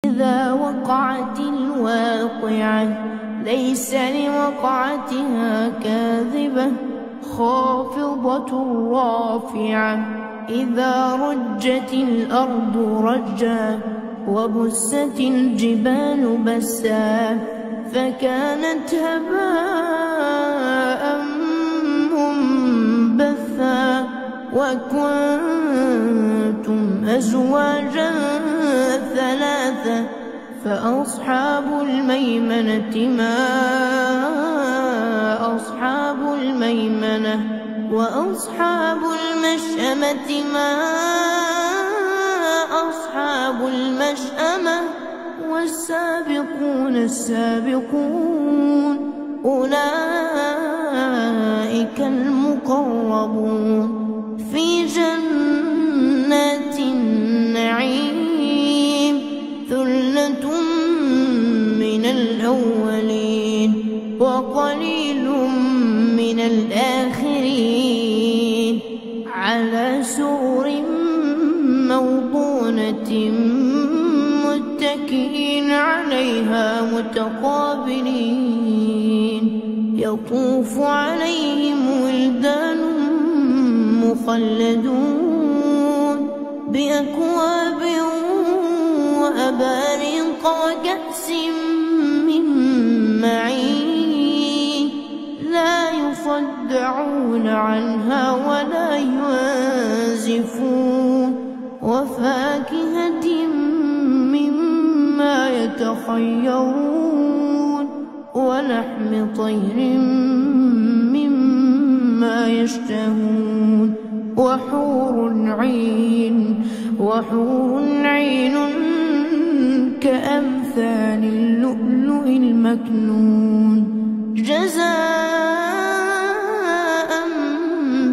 إذا وقعت الواقعة ليس لوقعتها كاذبة خافضة رافعة إذا رجت الأرض رجا وبست الجبال بسا فكانت هباء منبثا وكنتم أزواجا ثلاثة فأصحاب الميمنة ما أصحاب الميمنة وأصحاب المشأمة ما أصحاب المشأمة والسابقون السابقون أولئك المقربون في جنات النعيم ثلة من الأولين وقليل من الآخرين على سرر موضونة متكئين عليها متقابلين يطوف عليهم ولدان مخلدون بأكواب وأباريق وكأس من معين لا يصدعون عنها ولا ينزفون وفاكهة مما يتخيرون ولحم طير مما يشتهون وحور عين كأمثال اللؤلؤ المكنون جزاء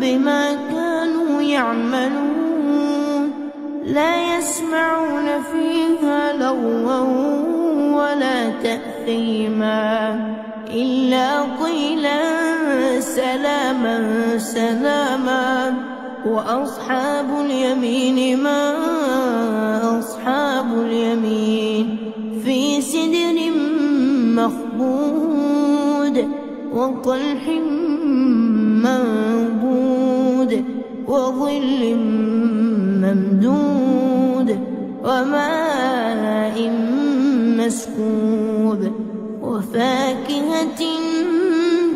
بما كانوا يعملون لا يسمعون فيها لغوا ولا تأثيما إلا قيلا سلاما سلاما وأصحاب اليمين ما أصحاب اليمين في سدر مخضود وطلح منضود وظل ممدود وماء مسكوب وفاكهة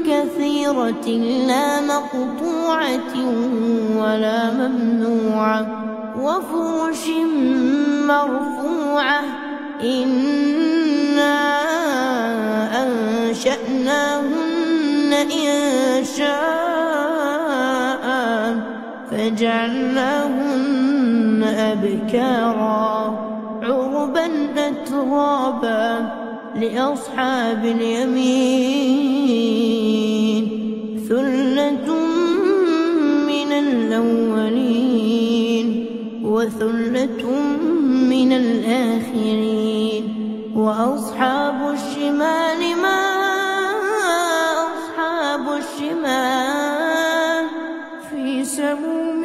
كثيرة لا مقطوعة ولا ممنوعة وفرش مرفوعة إنا أنشأناهن إنشاء فجعلناهن أبكارا عربا أترابا لأصحاب اليمين ثلة من الأولين وثلة من الآخرين وأصحاب الشمال ما أصحاب الشمال في سموم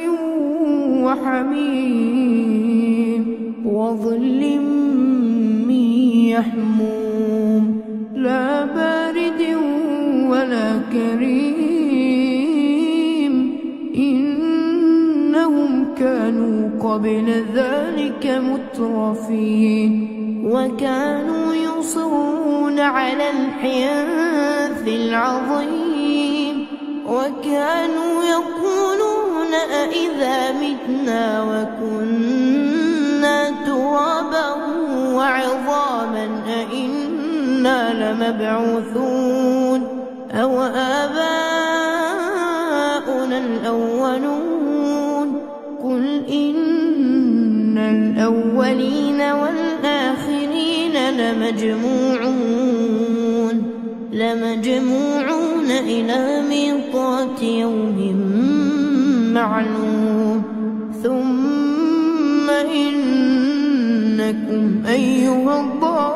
وحميم وظل من يحموم لا بارد ولا كريم إنهم كانوا قبل ذلك مترفين وكانوا يصرون على الحنث العظيم وكانوا يقولون أإذا متنا وكنا ترابا وعظاما أإنا لمبعوثون أو آباؤنا الأولون قل إن الأولين والآخرين لمجموعون إلى ميقات يوم معلوم ثم إنكم أيها الضالون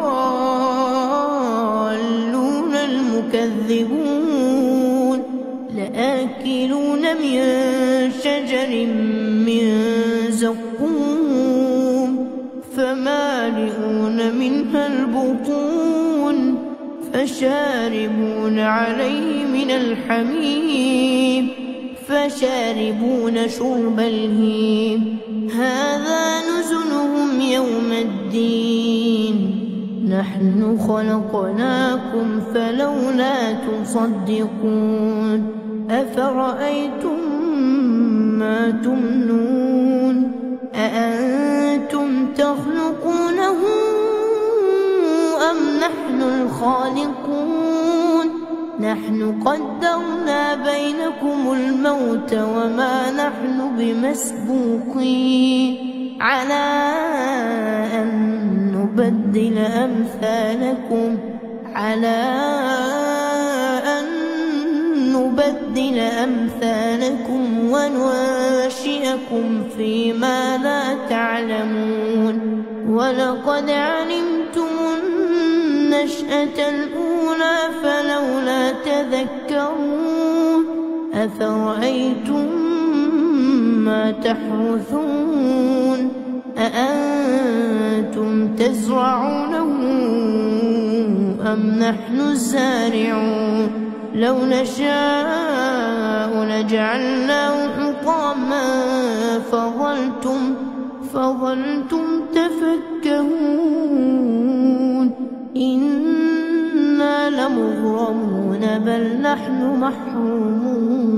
المكذبون لآكلون من شجر من زقوم فما فمالئون منها البطون فشاربون عليه من الحميم فشاربون شرب الهيم هذا نزلهم يوم الدين نحن خلقناكم فلولا تصدقون أفرأيتم ما تمنون أأنتم تخلقونه أم نحن الخالقون نحن قدرنا بينكم الموت وما نحن بمسبوقين على أن نبدل أمثالكم وننشئكم فيما لا تعلمون ولقد علمتم النشأة الأولى فلولا تذكرون أفرأيتم ما تحرثون أأنتم تزرعونه أم نحن الزارعون لو نشاء لجعلناه حطاما فظلتم تفكهون إنا لمغرمون بل نحن محرومون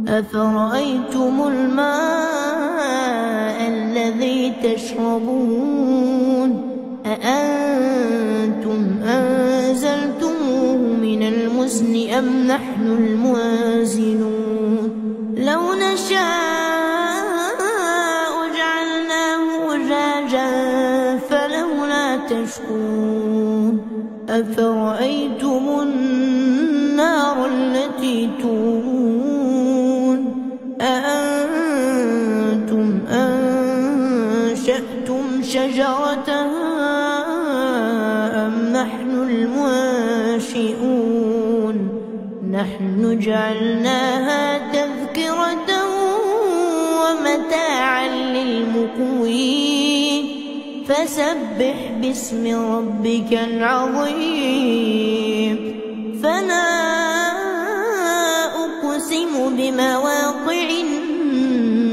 أفرأيتم الماء الذي تشربون أأنتم أنزلتموه من المزن أم نحن المنزلون لو نشاء جعلناه أجاجا فلولا تشكرون أفرأيتم النار التي تورون أأنتم أنشأتم شجرتها أم نحن المنشئون نحن جعلناها تذكرة ومتاعا للمقوين فسبح باسم ربك العظيم فلا أقسم بمواقع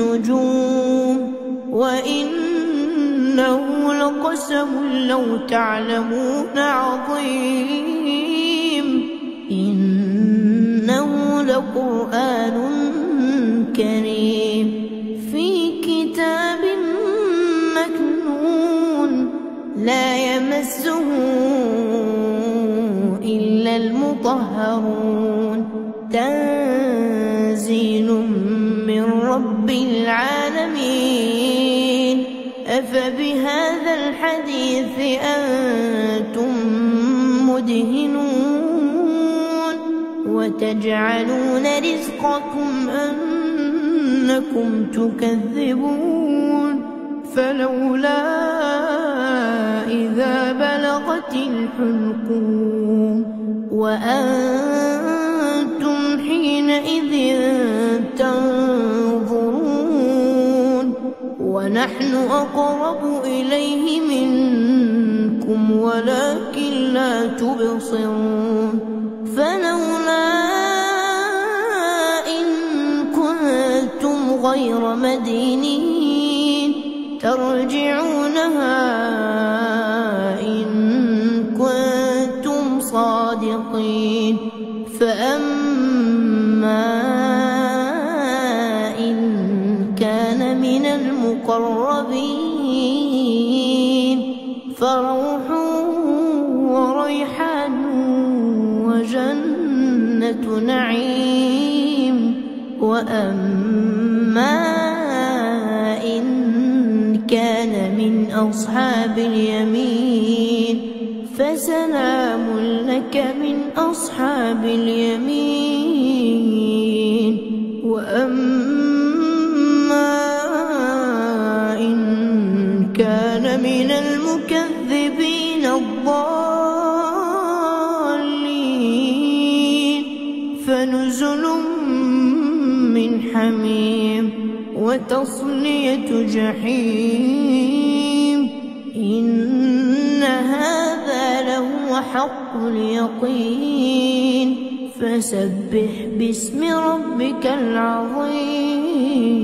النجوم وإنه لقسم لو تعلمون عظيم إنه لقرآن كريم في كتاب مكنون لا يمسه إلا المطهرون تنزيل من رب العالمين أفبهذا الحديث أنتم مدهنون وتجعلون رزقكم أنكم تكذبون فلولا إذا بلغت الحلقوم وأنتم حينئذ تنظرون ونحن أقرب إليه منكم ولكن لا تبصرون فلولا إن كنتم غير مدينين ترجعونها إن كنتم صادقين فأما إن كان من المقربين فروح وريحان وجنة نعيم وأما إن كان من أصحاب اليمين فسلام لك من أصحاب اليمين وأما إن كان من المكذبين الضالين فنزل من حميم وتصلية جحيم حق اليقين فسبح باسم ربك العظيم.